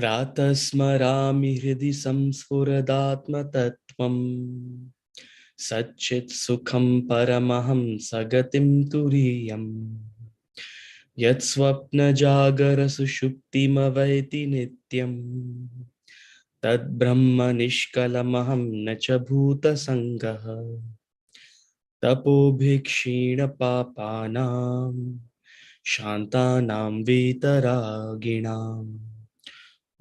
प्रातः स्मरामि हृदि संस्फुरदात्मतत्त्वम् सच्चित् सुखं परमहं सगतिं तुरीयम् यत् स्वप्नजागर सुषुप्तिमवैति नित्यम् तद्ब्रह्म निष्कलमहं न च भूतसङ्गः तपोभिक्षीणपापानां शान्तानां वीतरागिणाम्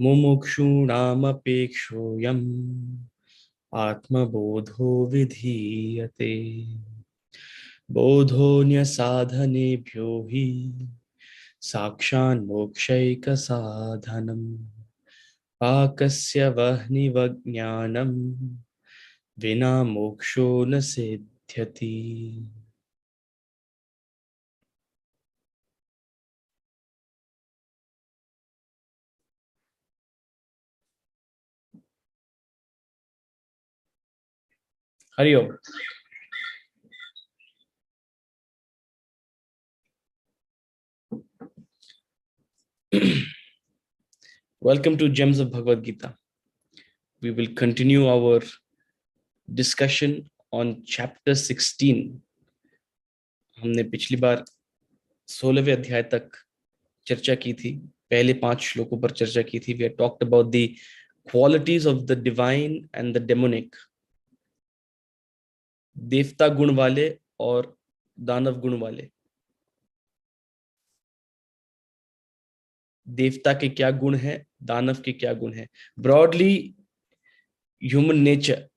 मुमुक्षूणामपेक्षोऽयम् आत्मबोधो विधीयते बोधोऽन्यसाधनेभ्यो हि साक्षान्मोक्षैकसाधनम् पाकस्य वह्निवज्ञानम् विना मोक्षो न सिद्ध्यति। हरि ओम। Welcome to Gems of Bhagavad Gita. We will continue our discussion on chapter 16. हमने पिछली बार 16वें अध्याय तक चर्चा की थी, पहले 5 श्लोकों पर चर्चा की थी. We had talked about the qualities of the divine and the demonic. देवता गुण वाले और दानव गुण वाले. देवता के क्या गुण है, दानव के क्या गुण है. Broadly, human nature,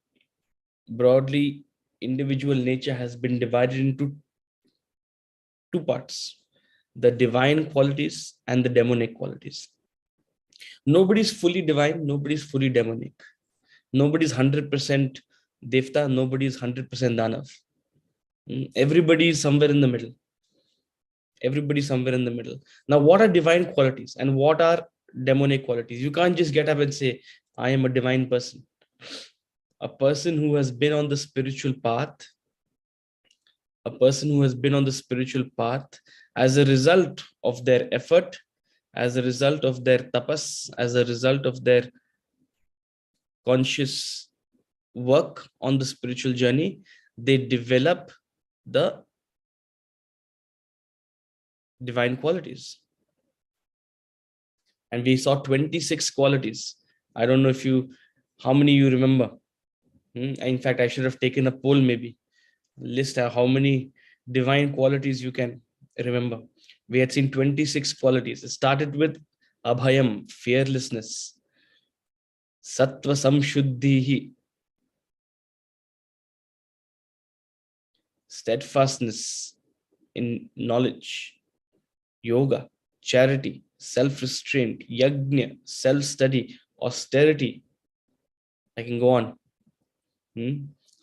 broadly individual nature has been divided into 2 parts: the divine qualities and the demonic qualities. Nobody is fully divine, nobody is fully demonic. Nobody is 100% devta, nobody is 100% danav. Everybody is somewhere in the middle. Everybody is somewhere in the middle. Now, what are divine qualities and what are demonic qualities? You can't just get up and say, I am a divine person. A person who has been on the spiritual path, as a result of their effort, as a result of their tapas, as a result of their conscious work on the spiritual journey, they develop the divine qualities. And we saw 26 qualities. I don't know how many you remember. In fact, I should have taken a poll, maybe list how many divine qualities you can remember. We had seen 26 qualities. It started with abhayam, fearlessness, sattva samshuddhihi, steadfastness in knowledge, yoga, charity, self-restraint, yajna, self-study, austerity. I can go on.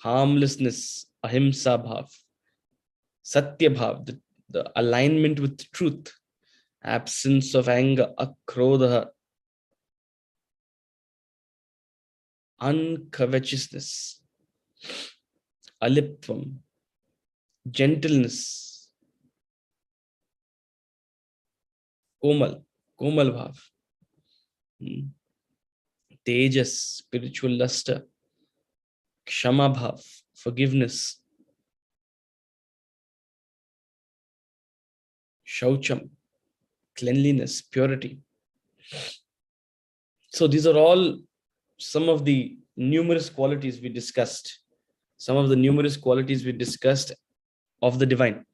Harmlessness, ahimsa bhav, satya bhav, the alignment with truth, absence of anger, akrodha, uncovetousness, aliptvam, gentleness, komal bhav, tejas, spiritual luster, kshama bhav, forgiveness, shaucham, cleanliness, purity. So these are all some of the numerous qualities we discussed. Of the divine.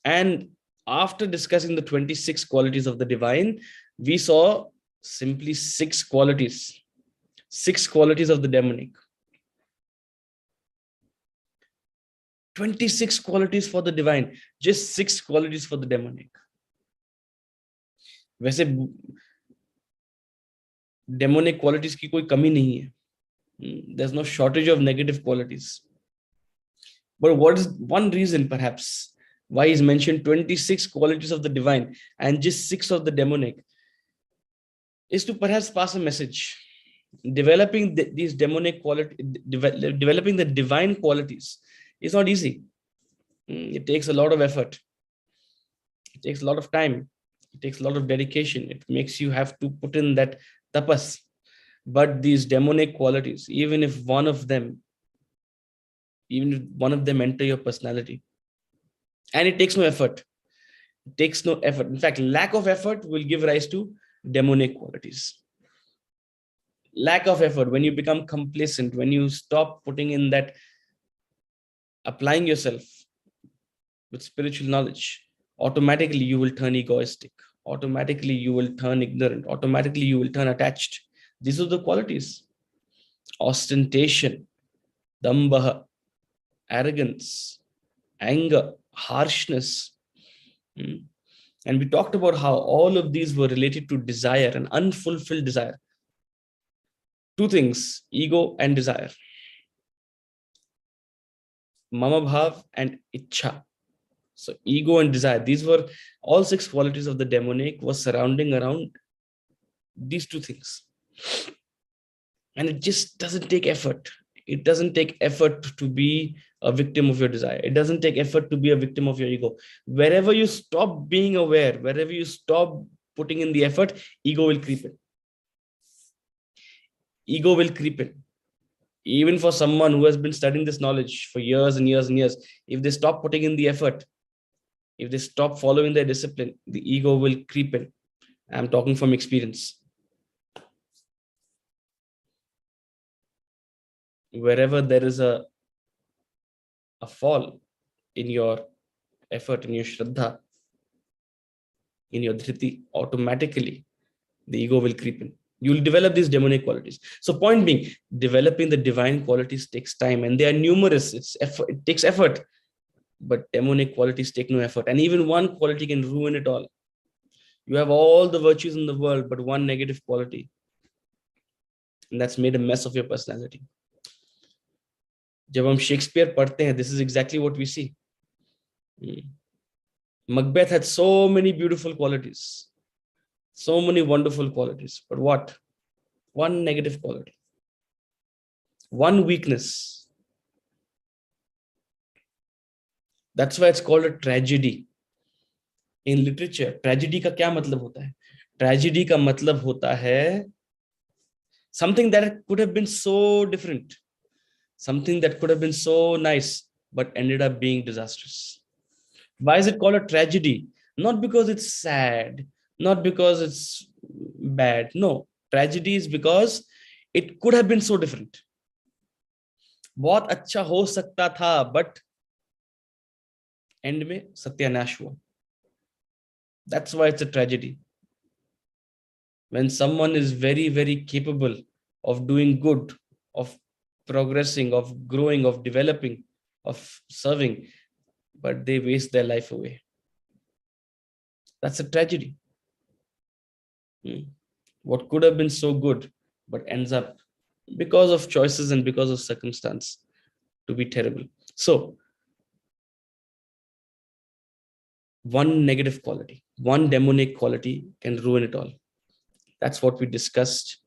And after discussing the 26 qualities of the divine, we saw simply 6 qualities of the demonic. 26 qualities for the divine, just 6 qualities for the demonic. वैसे demonic qualities की कोई कमी नहीं है. There's no shortage of negative qualities. But what is one reason perhaps why is mentioned 26 qualities of the divine and just 6 of the demonic is to perhaps pass a message. Developing these demonic quality, developing the divine qualities is not easy. It takes a lot of effort. It takes a lot of time. It takes a lot of dedication. It makes you have to put in that tapas. But these demonic qualities, even if one of them enter your personality, and it takes no effort. It takes no effort. In fact, lack of effort will give rise to demonic qualities. Lack of effort, when you become complacent, when you stop putting in that, applying yourself with spiritual knowledge, automatically you will turn egoistic. Automatically you will turn ignorant. Automatically you will turn attached. These are the qualities. Ostentation, dambha, arrogance, anger, harshness. And we talked about how all of these were related to desire, an unfulfilled desire. Two things, ego and desire. Mama bhav and ichha. So ego and desire, these were all 6 qualities of the demonic was surrounding around these two things. And it just doesn't take effort. It doesn't take effort to be a victim of your desire. It doesn't take effort to be a victim of your ego. Wherever you stop being aware, wherever you stop putting in the effort, ego will creep in. Ego will creep in. Even for someone who has been studying this knowledge for years and years and years, if they stop putting in the effort, if they stop following their discipline, the ego will creep in. I'm talking from experience. Wherever there is a fall in your effort, in your shraddha, in your dhriti, automatically the ego will creep in. You will develop these demonic qualities. So point being, developing the divine qualities takes time, and they are numerous. It takes effort, but demonic qualities take no effort. And even one quality can ruin it all. You have all the virtues in the world, but one negative quality, and that's made a mess of your personality. जब हम Shakespeare पढ़ते हैं, this is exactly what we see. Macbeth had so many beautiful qualities, so many wonderful qualities, but what? One negative quality, one weakness. That's why it's called a tragedy. In literature, tragedy का क्या मतलब होता है? Tragedy का मतलब होता है something that could have been so different, something that could have been so nice, but ended up being disastrous. Why is it called a tragedy? Not because it's sad, not because it's bad. No, tragedy is because it could have been so different. बहुत अच्छा हो सकता था, but end में सत्यानाश हुआ. That's why it's a tragedy. When someone is very, very capable of doing good, of progressing, of growing, of developing, of serving, but they waste their life away. That's a tragedy. What could have been so good, but ends up, because of choices and because of circumstance, to be terrible. So, one negative quality, one demonic quality can ruin it all. That's what we discussed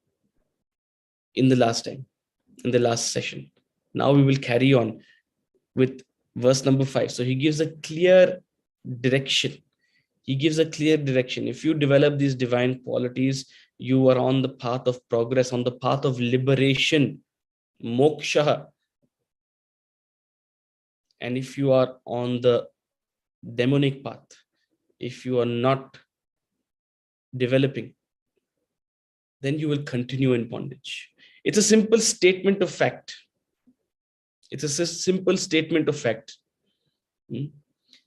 in the last time, in the last session. Now we will carry on with verse number 5. So he gives a clear direction. He gives a clear direction. If you develop these divine qualities, you are on the path of progress, on the path of liberation, moksha. And if you are on the demonic path, if you are not developing, then you will continue in bondage. It's a simple statement of fact. It's a simple statement of fact.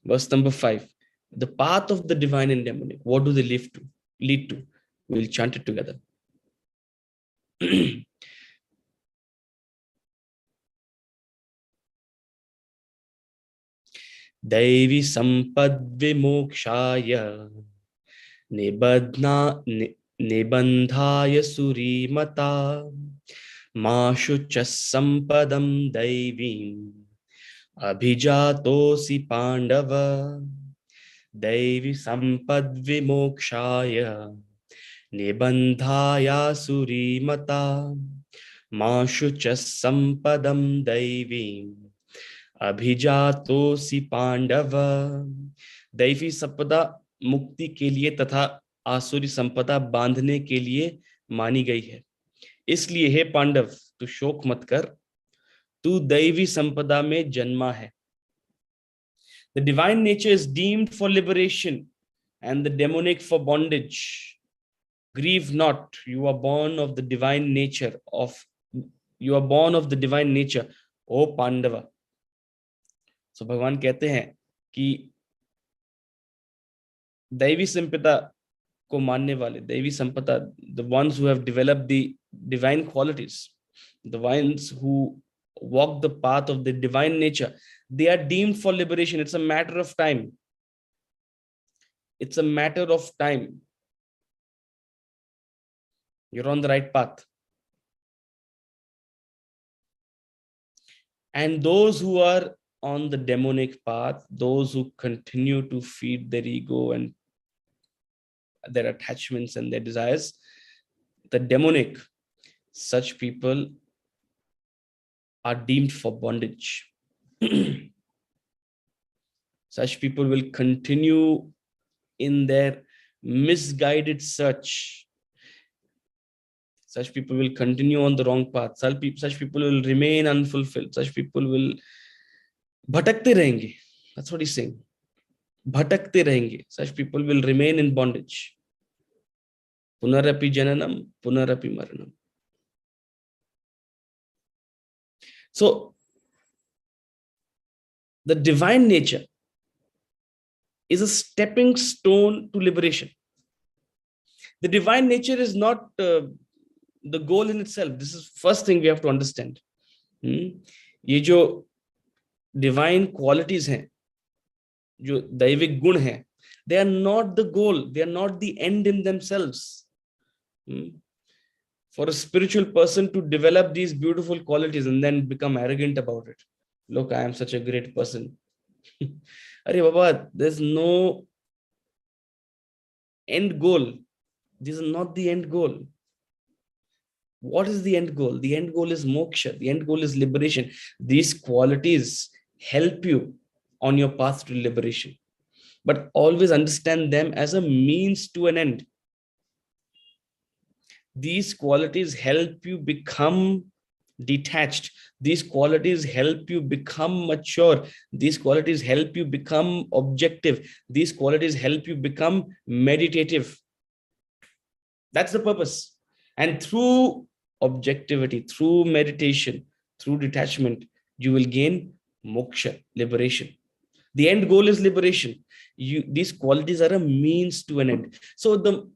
Verse number 5. The path of the divine and demonic, what do they lead to? We'll chant it together. दैवी संपद विमोक्षाय निबंधाय सुरीमता मा शुच संपदम दैवीम् अभिजातोऽसि पांडव दैवी संपद विमोक्षाय निबंधायासुरीमता मा शुच संपदम दैवीम् अभिजातोऽसि पांडव। दैवी संपदा मुक्ति के लिए तथा आसुरी संपदा बांधने के लिए मानी गई है, इसलिए हे पांडव तू शोक मत कर, तू दैवी संपदा में जन्मा है। The divine nature is deemed for liberation and the demonic for bondage. Grieve not, you are born of the divine nature O Pandava. So भगवान कहते हैं कि दैवी संपदा को मानने वाले, दैवी संपदा, the ones who have developed the divine qualities, the ones who walk the path of the divine nature, they are deemed for liberation. It's a matter of time. It's a matter of time. You're on the right path. And those who are on the demonic path, those who continue to feed their ego and their attachments and their desires, the demonic, such people are deemed for bondage. Such people will continue in their misguided search. Such people will continue on the wrong path. Such people will remain unfulfilled. Such people will bhatakte rahenge. That's what he's saying. Bhatakte rahenge. Such people will remain in bondage. Punarapi jananam, punarapi maranam. So, the divine nature is a stepping stone to liberation. The divine nature is not the goal in itself. This is first thing we have to understand. ये जो divine qualities हैं, जो दैविक गुण हैं, they are not the goal. They are not the end in themselves. For a spiritual person to develop these beautiful qualities and then become arrogant about it. Look, I am such a great person. Arey Baba, there's no end goal. This is not the end goal. What is the end goal? The end goal is moksha. The end goal is liberation. These qualities help you on your path to liberation. But always understand them as a means to an end. These qualities help you become detached. These qualities help you become mature. These qualities help you become objective. These qualities help you become meditative. That's the purpose. And through objectivity, through meditation, through detachment, you will gain moksha, liberation. The end goal is liberation. These qualities are a means to an end. So the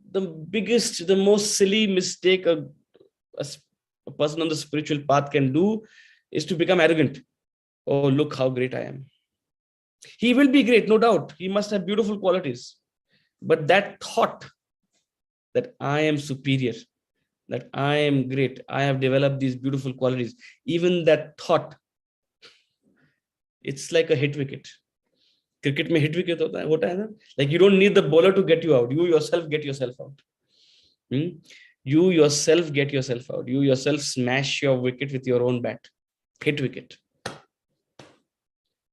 biggest, the most silly mistake a person on the spiritual path can do is to become arrogant. Oh, look how great I am. He will be great, no doubt. He must have beautiful qualities. But that thought that I am superior, that I am great, I have developed these beautiful qualities, even that thought, it's like a hit wicket. Cricket mein hit wicket hota hai na? Like you don't need the bowler to get you out. You yourself get yourself out. You yourself get yourself out. You yourself smash your wicket with your own bat. Hit wicket.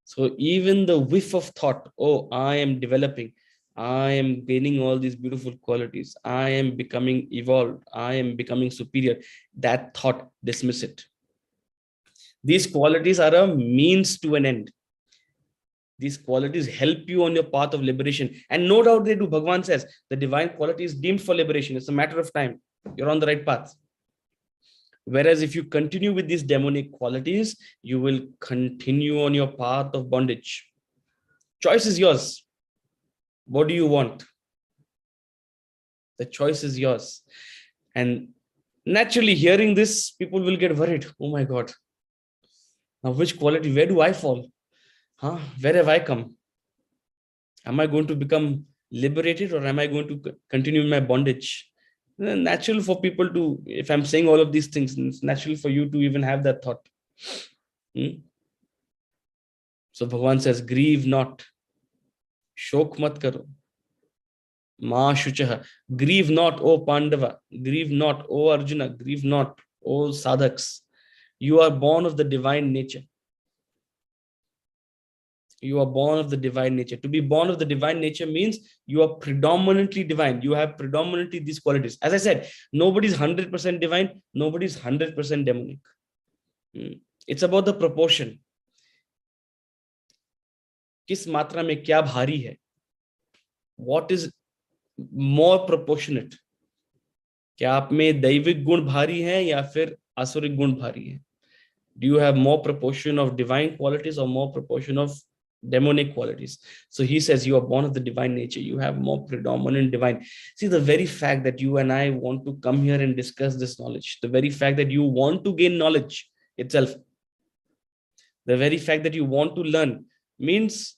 So even the whiff of thought, oh, I am developing, I am gaining all these beautiful qualities, I am becoming evolved, I am becoming superior, that thought, dismiss it. These qualities are a means to an end. These qualities help you on your path of liberation. And no doubt they do. Bhagavan says, the divine quality is deemed for liberation. It's a matter of time. You're on the right path. Whereas if you continue with these demonic qualities, you will continue on your path of bondage. Choice is yours. What do you want? The choice is yours. And naturally, hearing this, people will get worried. Oh my God. Now, which quality? Where do I fall? Where have I come? Am I going to become liberated, or am I going to continue in my bondage? Natural for people to, if I'm saying all of these things, it's natural for you to even have that thought. So Bhagavan says, grieve not, shok mat karo, ma shuchaha. Grieve not, O Pandava. Grieve not, O Arjuna. Grieve not, O sadhaks. You are born of the divine nature. You are born of the divine nature. To be born of the divine nature means you are predominantly divine. You have predominantly these qualities. As I said, nobody's 100% divine. Nobody's 100% demonic. It's about the proportion. किस मात्रा में क्या भारी है? What is more proportionate? क्या आप में दैविक गुण भारी है या फिर आसुरिक गुण भारी है? Do you have more proportion of divine qualities or more proportion of demonic qualities? So he says you are born of the divine nature. You have more predominant divine. See, the very fact that you and I want to come here and discuss this knowledge, the very fact that you want to gain knowledge itself, the very fact that you want to learn means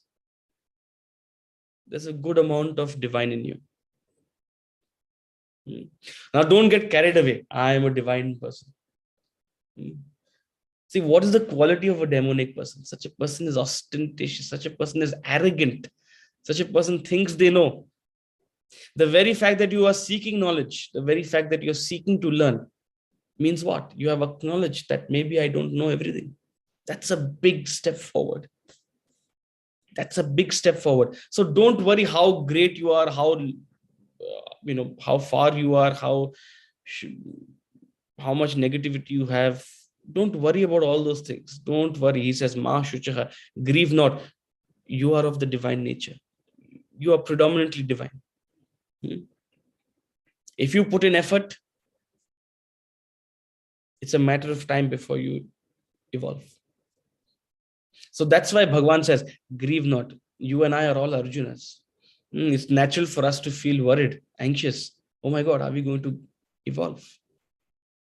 there's a good amount of divine in you. Now, don't get carried away. I am a divine person. See, what is the quality of a demonic person? Such a person is ostentatious. Such a person is arrogant. Such a person thinks they know. The very fact that you are seeking knowledge, the very fact that you're seeking to learn means what? You have acknowledged that maybe I don't know everything. That's a big step forward. That's a big step forward. So don't worry how great you are, how far you are, how much negativity you have. Don't worry about all those things. Don't worry. He says, Ma shuchaha, grieve not. You are of the divine nature. You are predominantly divine. If you put in effort, it's a matter of time before you evolve. So that's why Bhagavan says, grieve not. You and I are all Arjunas. It's natural for us to feel worried, anxious. Oh my God, are we going to evolve?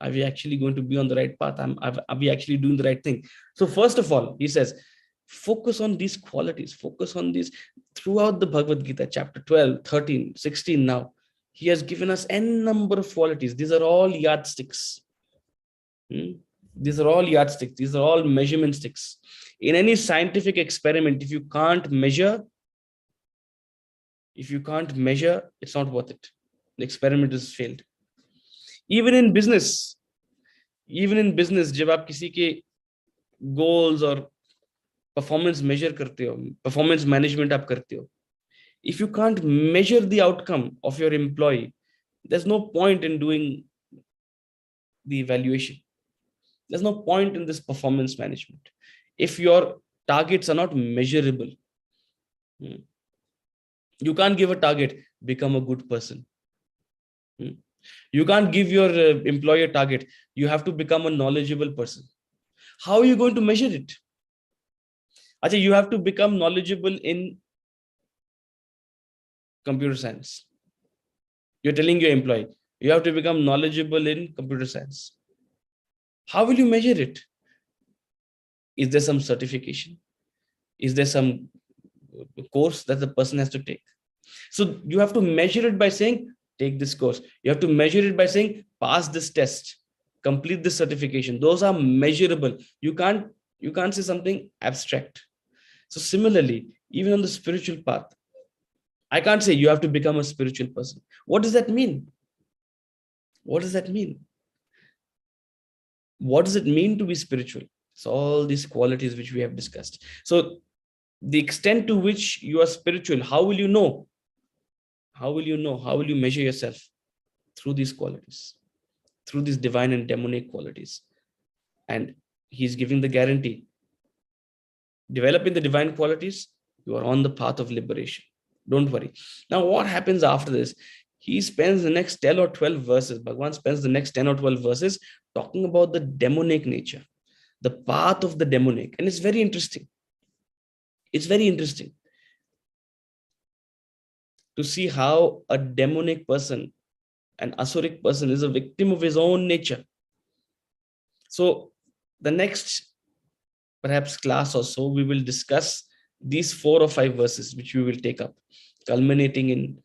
Are we actually going to be on the right path? Are we actually doing the right thing? So first of all, he says, focus on these qualities. Focus on these throughout the Bhagavad Gita, chapter 12, 13, 16 now. He has given us n number of qualities. These are all yardsticks. These are all yardsticks. These are all measurement sticks. In any scientific experiment, if you can't measure, it's not worth it. The experiment is failed. Even in business, जब आप किसी के goals और performance measure करते हो, performance management आप करते हो, if you can't measure the outcome of your employee, there's no point in doing the evaluation. There's no point in this performance management. If your targets are not measurable, you can't give a target, become a good person. You can't give your employer target. You have to become a knowledgeable person. How are you going to measure it? Achha, you have to become knowledgeable in computer science. You're telling your employee, you have to become knowledgeable in computer science. How will you measure it? Is there some certification? Is there some course that the person has to take? So you have to measure it by saying, take this course. You have to measure it by saying, pass this test, complete this certification. Those are measurable. You can't say something abstract. So similarly, even on the spiritual path, I can't say you have to become a spiritual person. What does that mean? What does that mean? What does it mean to be spiritual? It's all these qualities which we have discussed. So the extent to which you are spiritual, how will you know? How will you know? How will you measure yourself? Through these qualities, through these divine and demonic qualities. And he's giving the guarantee. Developing the divine qualities, you are on the path of liberation. Don't worry. Now, what happens after this? He spends the next 10 or 12 verses. Bhagavan spends the next 10 or 12 verses talking about the demonic nature, the path of the demonic. And it's very interesting. It's very interesting to see how a demonic person, an asuric person, is a victim of his own nature. So the next perhaps class or so, we will discuss these 4 or 5 verses, which we will take up, culminating in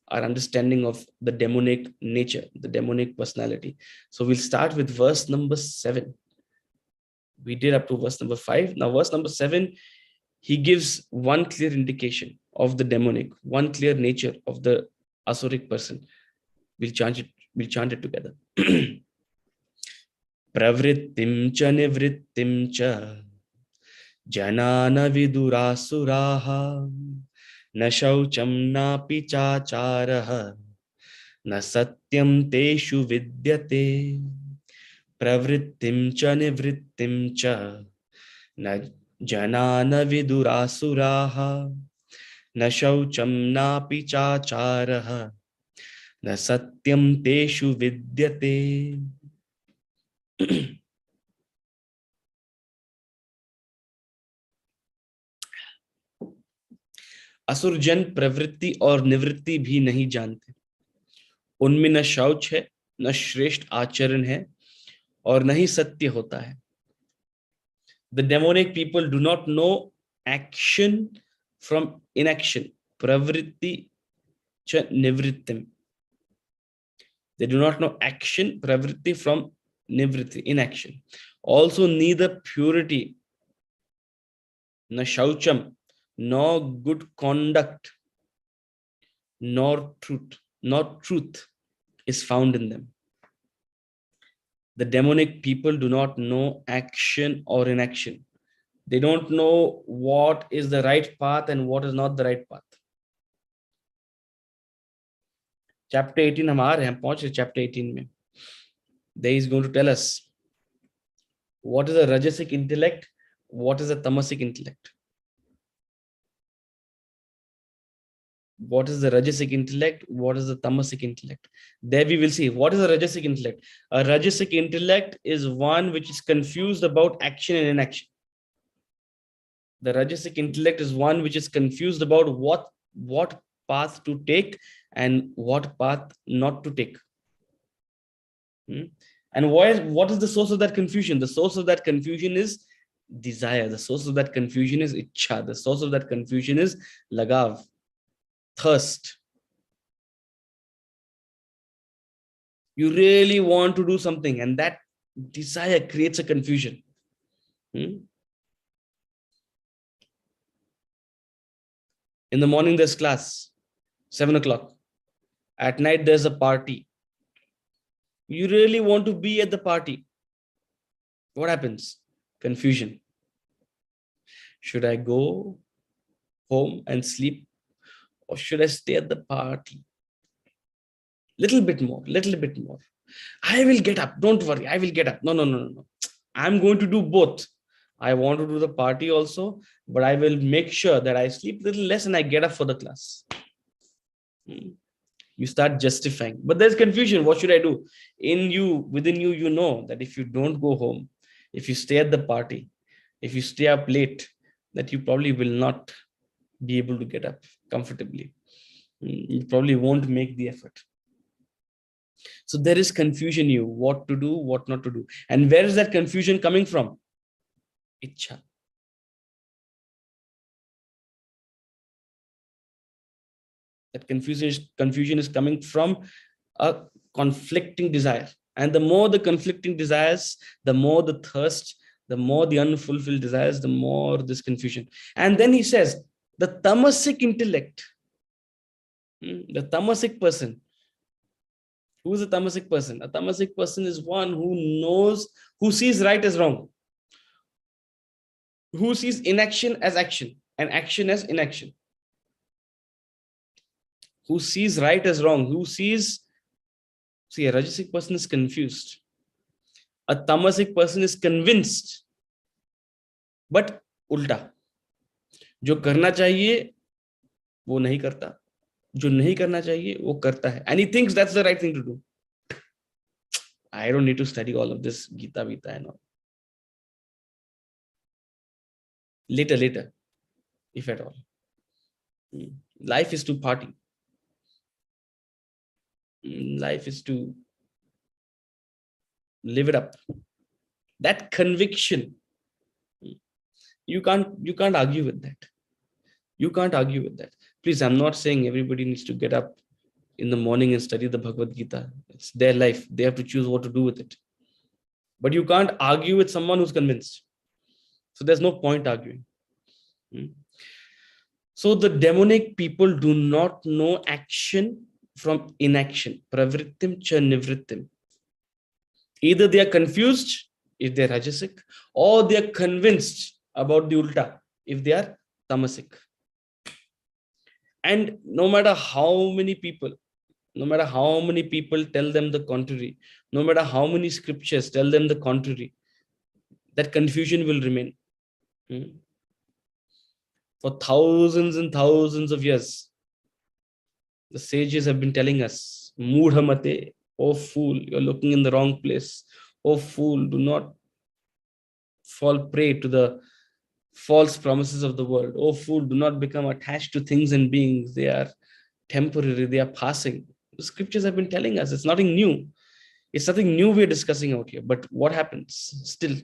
our understanding of the demonic nature, the demonic personality. So we'll start with verse number 7. We did up to verse number 5. Now, verse number 7, he gives one clear indication of the demonic, one clear nature of the asuric person. We'll chant it together. Pravrittim cha nivrittim cha janana vidurasuraha na shaucham na pichacharaha na satyam teshu vidyate pravrittim cha nivrittim cha na janana vidurasuraha na shaucham na pichacharaha na satyam teshu vidyate. असुर जन प्रवृत्ति और निवृत्ति भी नहीं जानते, उनमें न शौच है, न श्रेष्ठ आचरण है, और न ही सत्य होता है. The demonic people do not know action from inaction. Pravritti cha nivrittim. They do not know action, pravritti from nivritti, inaction. Also neither purity, na shaucham, nor good conduct, nor truth is found in them. The demonic people do not know action or inaction. They don't know what is the right path and what is not the right path. Chapter 18 हम आ रहे हैं, पहुंच रहे chapter 18 में. There is going to tell us what is the Rajasik intellect, what is the Thomasic intellect. What is the Rajasik intellect? What is the Thomasic intellect? There we will see. What is a Rajasik intellect? A Rajasik intellect is one which is confused about action and inaction. The Rajasik intellect is one which is confused about what path to take and what path not to take. And what is the source of that confusion? The source of that confusion is desire. The source of that confusion is ichha. The source of that confusion is lagav, thirst. You really want to do something, and that desire creates a confusion. In the morning, there's class, 7 o'clock. At night, there's a party. You really want to be at the party. What happens? Confusion. Should I go home and sleep, or should I stay at the party? Little bit more. I will get up. Don't worry. I will get up. No. I'm going to do both. I want to do the party also, but I will make sure that I sleep a little less and I get up for the class. You start justifying, but there's confusion. What should I do? Within you, you know that if you don't go home, if you stay at the party, if you stay up late, that you probably will not be able to get up comfortably. You probably won't make the effort. So there is confusion in you, what to do, what not to do. And where is that confusion coming from? Ichha. That confusion is coming from a conflicting desire. And the more the conflicting desires, the more the thirst, the more the unfulfilled desires, the more this confusion. And then he says, the Thomasic intellect, the Thomasic person. Who is a Thomasic person? A Thomasic person is one who sees right as wrong, who sees inaction as action and action as inaction, who sees right as wrong, a Rajasic person is confused. A Thomasic person is convinced, but ulta. जो करना चाहिए वो नहीं करता, जो नहीं करना चाहिए वो करता है, and he thinks that's the right thing to do. I don't need to study all of this Gita and all. Later, if at all. Life is to party. Life is to live it up. That conviction, you can't argue with that. You can't argue with that. Please, I'm not saying everybody needs to get up in the morning and study the Bhagavad Gita. It's their life. They have to choose what to do with it. But you can't argue with someone who's convinced. So there's no point arguing. So the demonic people do not know action from inaction. Pravrittim cha nivrittim. Either they are confused if they are Rajasik, or they are convinced about the Ulta if they are Thomasic. And no matter how many people tell them the contrary, no matter how many scriptures tell them the contrary, that confusion will remain. For thousands and thousands of years, the sages have been telling us, Mudhamate, oh fool, you're looking in the wrong place. Oh fool, do not fall prey to the false promises of the world. Oh fool, do not become attached to things and beings. They are temporary, they are passing. The scriptures have been telling us it's nothing new. It's nothing new we're discussing out here. But what happens? Still,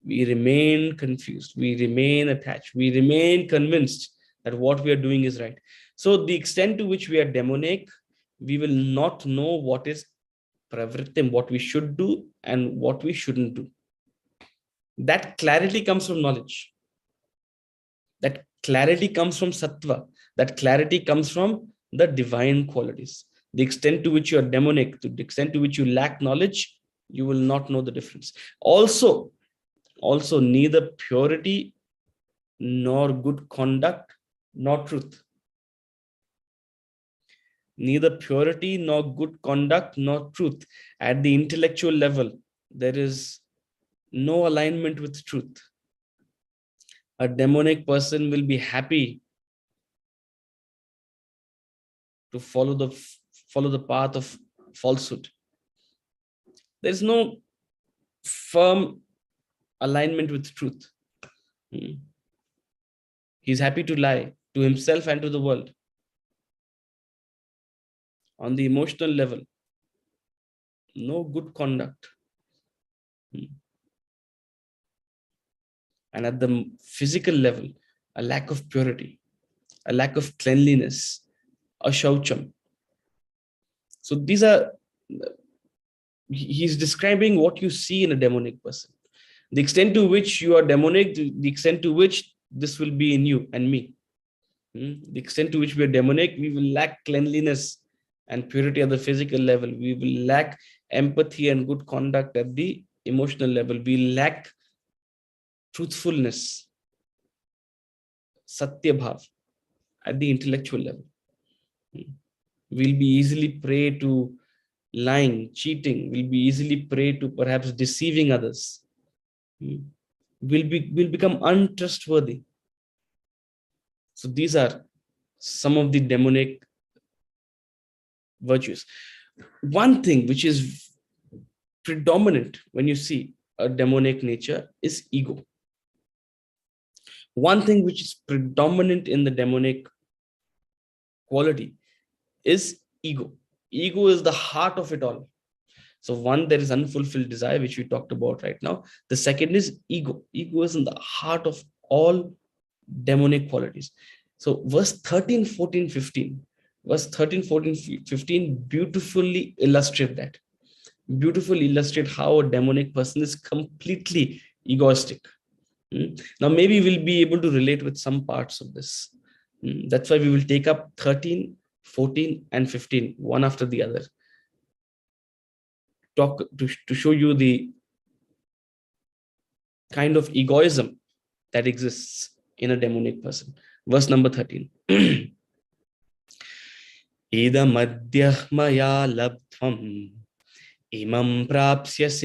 we remain confused. We remain attached. We remain convinced that what we are doing is right. So the extent to which we are demonic, we will not know what is pravrittim, what we should do and what we shouldn't do. That clarity comes from knowledge. That clarity comes from sattva. That clarity comes from the divine qualities. The extent to which you are demonic, to the extent to which you lack knowledge, you will not know the difference. Also, neither purity nor good conduct nor truth. Neither purity nor good conduct nor truth. At the intellectual level, there is no alignment with truth. A demonic person will be happy to follow the path of falsehood. There's no firm alignment with truth. He's happy to lie to himself and to the world. On the emotional level, no good conduct. And at the physical level, a lack of purity, a lack of cleanliness, a shaucham. So these are, he's describing what you see in a demonic person. The extent to which you are demonic, the extent to which this will be in you and me. The extent to which we are demonic, we will lack cleanliness and purity at the physical level. We will lack empathy and good conduct at the emotional level. We lack truthfulness, satya bhav, at the intellectual level. We'll be easily prey to lying, cheating. We'll be easily prey to perhaps deceiving others. We'll become untrustworthy. So these are some of the demonic virtues. One thing which is predominant when you see a demonic nature is ego. One thing which is predominant in the demonic quality is ego. Ego is the heart of it all. So one, there is unfulfilled desire, which we talked about right now. The second is ego. Ego is in the heart of all demonic qualities. So verse 13, 14, 15. Verse 13, 14, 15 beautifully illustrate that. Beautifully illustrate how a demonic person is completely egoistic. Now, maybe we'll be able to relate with some parts of this. That's why we will take up 13, 14, and 15, one after the other. Talk to show you the kind of egoism that exists in a demonic person. Verse number 13. Ida madhyah maya labdhvam imam prapsye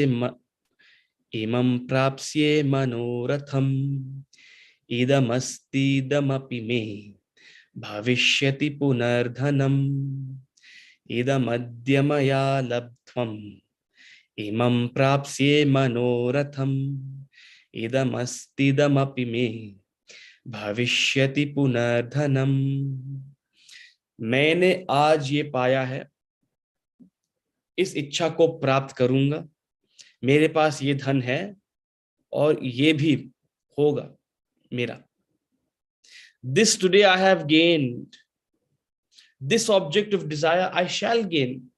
manoratham idamastidamapi me bhavishyati punardhanam idamadhyamaya labdhvam imam prapsye manoratham idamastidamapi me bhavishyati punardhanam. मैंने आज ये पाया है, इस इच्छा को प्राप्त करूंगा, मेरे पास ये धन है और ये भी होगा मेरा. This today I have gained. This object of desire I shall gain.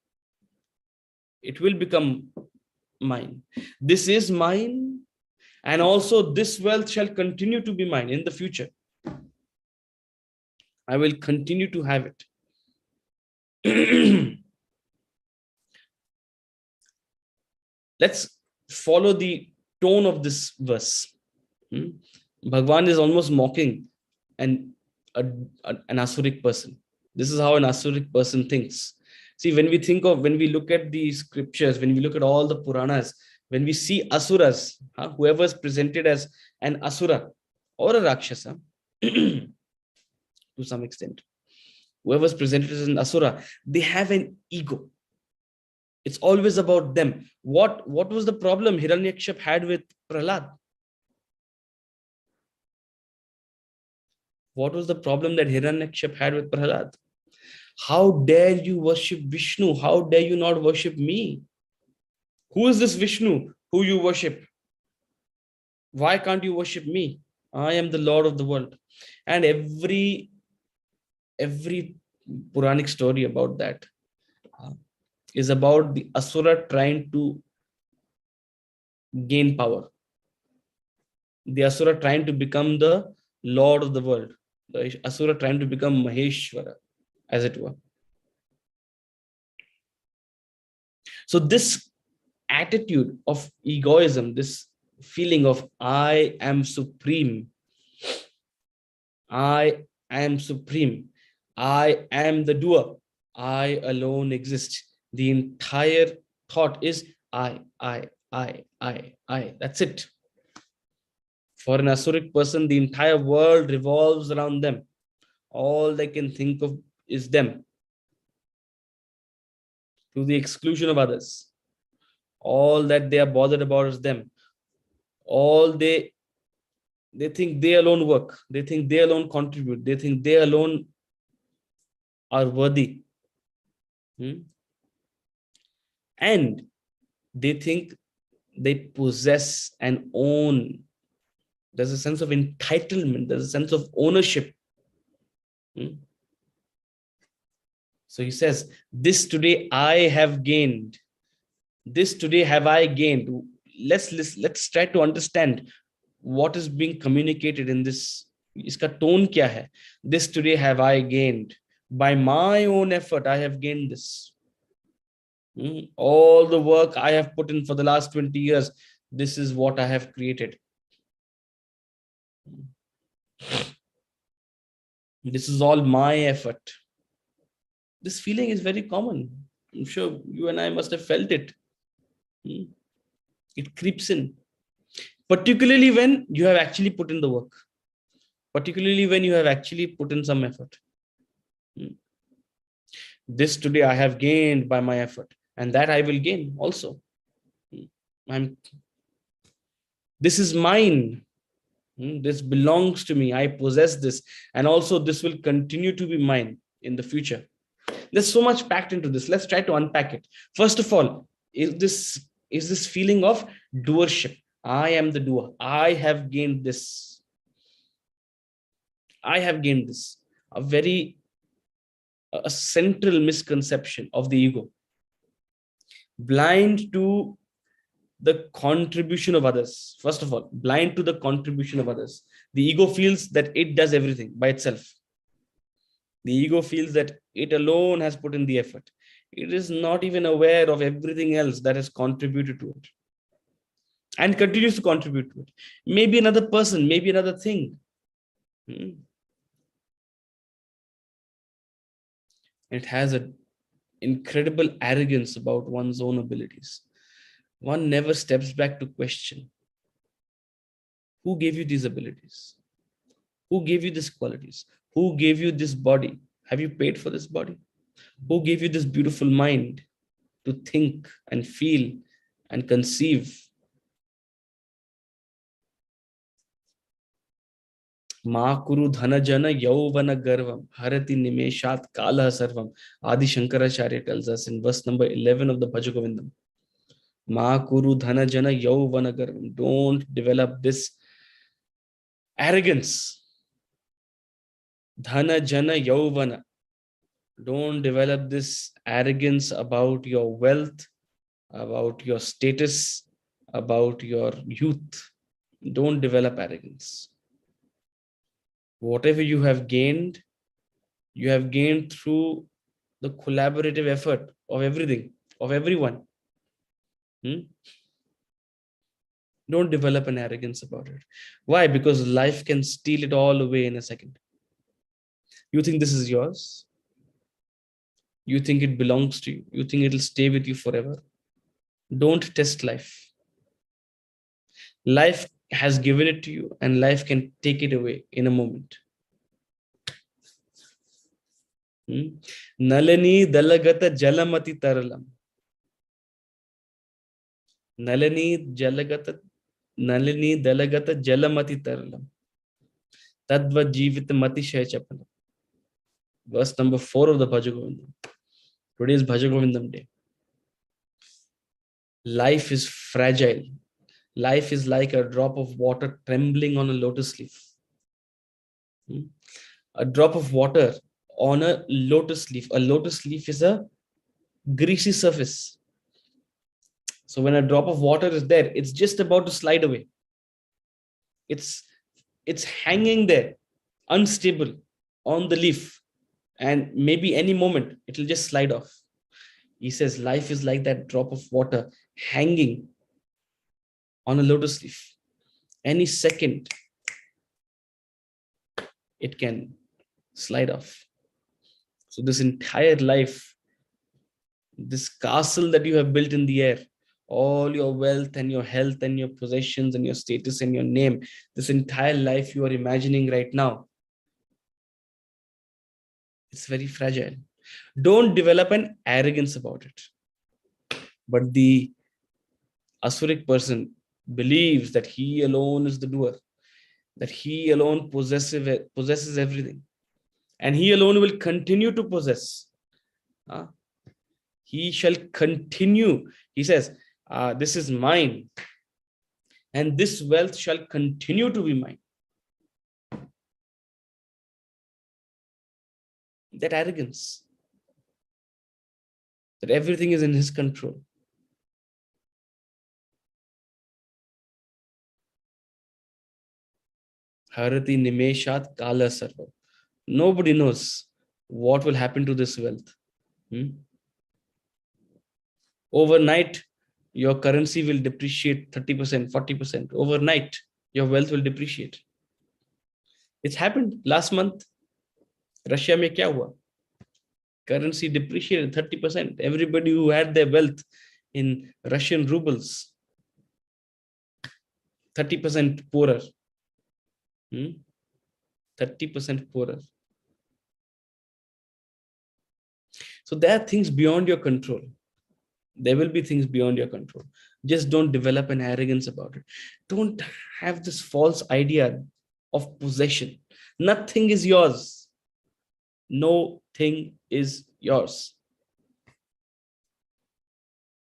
It will become mine. This is mine, and also this wealth shall continue to be mine in the future. I will continue to have it. Let's follow the tone of this verse. Bhagwan is almost mocking an Asuric person. This is how an Asuric person thinks. See, when we look at the scriptures, when we look at all the Puranas, when we see Asuras, whoever is presented as an Asura or a Rakshasa, to some extent, whoever is presented as an Asura, they have an ego. It's always about them. What was the problem Hiranyakshap had with Prahlad? What was the problem that Hiranyakshap had with Prahlad? How dare you worship Vishnu? How dare you not worship me? Who is this Vishnu who you worship? Why can't you worship me? I am the Lord of the world. And every Puranic story about that is about the Asura trying to gain power. The Asura trying to become the Lord of the world. The Asura trying to become Maheshwara, as it were. So this attitude of egoism, this feeling of I am supreme, I am supreme, I am the doer, I alone exist. The entire thought is I. That's it. For an Asuric person, the entire world revolves around them. All they can think of is them, to the exclusion of others. All that they are bothered about is them. All they think they alone work. They think they alone contribute. They think they alone are worthy. And they think they possess and own. There's a sense of entitlement. There's a sense of ownership. So he says, this today I have gained. This today have I gained. Let's try to understand what is being communicated in this. Iska tone kya hai? This today have I gained. By my own effort, I have gained this. All the work I have put in for the last 20 years, this is what I have created. This is all my effort. This feeling is very common. I'm sure you and I must have felt it. It creeps in. Particularly when you have actually put in the work. Particularly when you have actually put in some effort. This today I have gained by my effort. And that I will gain also. This is mine. This belongs to me. I possess this. And also this will continue to be mine in the future. There's so much packed into this. Let's try to unpack it. First of all, is this feeling of doership. I am the doer. I have gained this. I have gained this. A central misconception of the ego. Blind to the contribution of others. First of all, blind to the contribution of others. The ego feels that it does everything by itself. The ego feels that it alone has put in the effort. It is not even aware of everything else that has contributed to it and continues to contribute to it. Maybe another person, maybe another thing. It has an incredible arrogance about one's own abilities. One never steps back to question, who gave you these abilities? Who gave you these qualities? Who gave you this body? Have you paid for this body? Who gave you this beautiful mind to think and feel and conceive? Ma kuru dhana jana yauvana garvam harati nimeshat kala sarvam. Adi Shankaracharya tells us in verse number 11 of the Bhajagovindam. Ma kuru dhana jana yauvana garvam. Don't develop this arrogance. Dhana jana yauvana. Don't develop this arrogance about your wealth, about your status, about your youth. Don't develop arrogance. Whatever you have gained through the collaborative effort of everything, of everyone. Don't develop an arrogance about it. Why? Because life can steal it all away in a second. You think this is yours? You think it belongs to you? You think it'll stay with you forever? Don't test life. Life has given it to you, and life can take it away in a moment. Nalini dalagata jalamati taralam. Nalini dalagata jalamati taralam. Tadva jivit mati shaychapalam. Verse number 4 of the Bhajagovindam. Today is Bhajagovindam day. Life is fragile. Life is like a drop of water trembling on a lotus leaf. A drop of water on a lotus leaf. A lotus leaf is a greasy surface. So when a drop of water is there, it's just about to slide away. It's hanging there, unstable on the leaf. And maybe any moment, it'll just slide off. He says life is like that drop of water hanging on a lotus leaf. Any second, it can slide off. So this entire life, this castle that you have built in the air, all your wealth and your health and your possessions and your status and your name, this entire life you are imagining right now, it's very fragile. Don't develop an arrogance about it. But the Asuric person believes that he alone is the doer, that he alone possesses everything, and he alone will continue to possess. He shall continue. He says, this is mine, and this wealth shall continue to be mine. That arrogance, that everything is in his control. Harati nimeshat kala sarva. Nobody knows what will happen to this wealth. Overnight, your currency will depreciate 30%, 40%. Overnight, your wealth will depreciate. It's happened last month. Russia mein kya hua? Currency depreciated 30%. Everybody who had their wealth in Russian rubles, 30% poorer. 30% poorer. So there are things beyond your control. There will be things beyond your control. Just don't develop an arrogance about it. Don't have this false idea of possession. Nothing is yours. No thing is yours.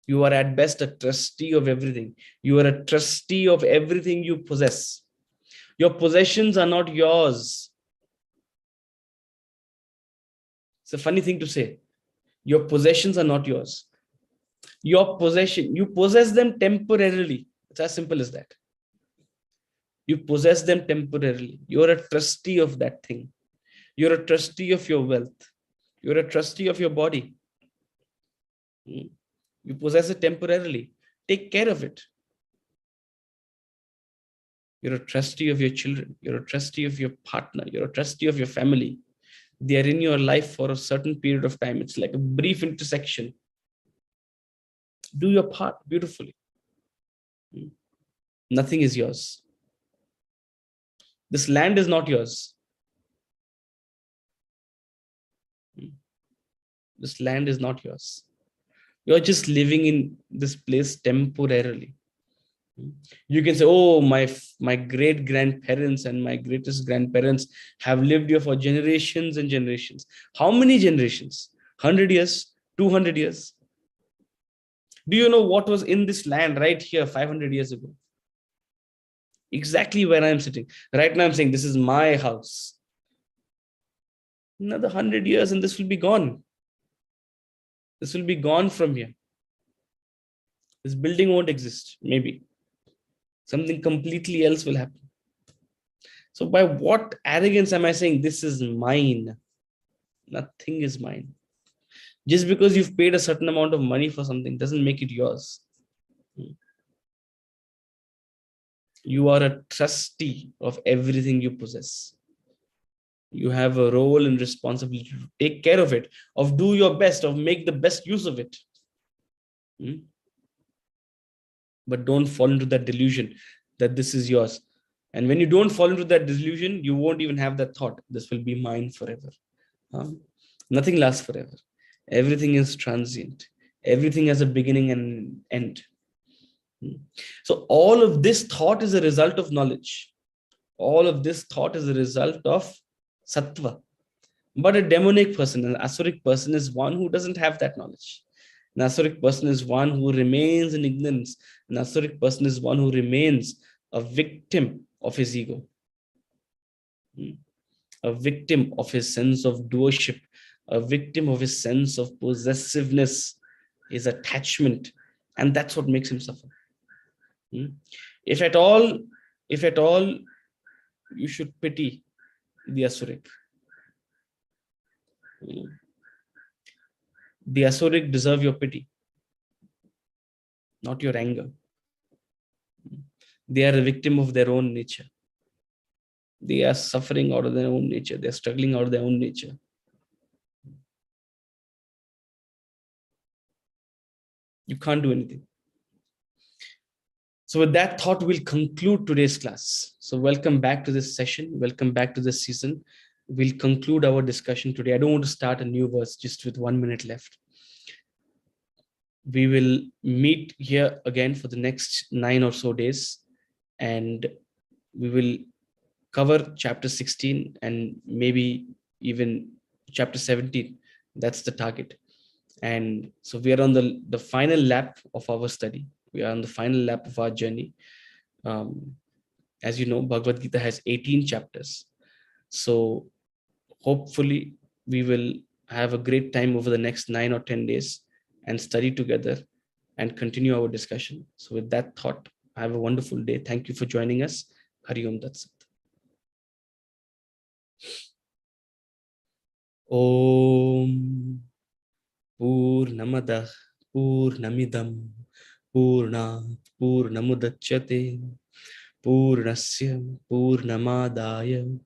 You are at best a trustee of everything. You are a trustee of everything you possess. Your possessions are not yours. It's a funny thing to say. Your possessions are not yours. Your possession, you possess them temporarily. It's as simple as that. You possess them temporarily. You're a trustee of that thing. You're a trustee of your wealth. You're a trustee of your body. You possess it temporarily. Take care of it. You're a trustee of your children. You're a trustee of your partner. You're a trustee of your family. They are in your life for a certain period of time. It's like a brief intersection. Do your part beautifully. Nothing is yours. This land is not yours. This land is not yours. You're just living in this place temporarily. You can say, oh, my great grandparents and my greatest grandparents have lived here for generations and generations. How many generations? 100 years? 200 years? Do you know what was in this land right here 500 years ago? Exactly where I'm sitting. Right now I'm saying, this is my house. Another 100 years and this will be gone. This will be gone from here. This building won't exist. Maybe something completely else will happen. So by what arrogance am I saying this is mine? Nothing is mine. Just because you've paid a certain amount of money for something doesn't make it yours. You are a trustee of everything you possess. You have a role and responsibility to take care of it, of do your best, of make the best use of it. But don't fall into that delusion that this is yours. And when you don't fall into that delusion, you won't even have that thought, this will be mine forever. Nothing lasts forever. Everything is transient. Everything has a beginning and end. So all of this thought is a result of knowledge. All of this thought is a result of sattva. But a demonic person, an asuric person, is one who doesn't have that knowledge. An asuric person is one who remains in ignorance. An asuric person is one who remains a victim of his ego, a victim of his sense of doership, a victim of his sense of possessiveness, his attachment, and that's what makes him suffer. If at all, you should pity the asuric. The asuric deserve your pity, not your anger. They are a victim of their own nature. They are suffering out of their own nature. They are struggling out of their own nature. You can't do anything. So with that thought, we'll conclude today's class. So welcome back to this session. Welcome back to this season. We'll conclude our discussion today. I don't want to start a new verse just with 1 minute left. We will meet here again for the next 9 or so days, and we will cover chapter 16 and maybe even chapter 17. That's the target. And so we are on the final lap of our study. We are on the final lap of our journey. As you know, Bhagavad Gita has 18 chapters. So hopefully we will have a great time over the next 9 or 10 days and study together and continue our discussion. So with that thought, have a wonderful day. Thank you for joining us. Hari Om Tat Sat. Om Purnamadah Purnamidam Purnat Purnamudachyate Purnasya Purnamadaya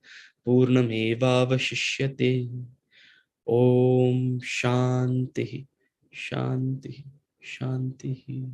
Purnamevavashishyate. Om Shanti Shanti Shanti.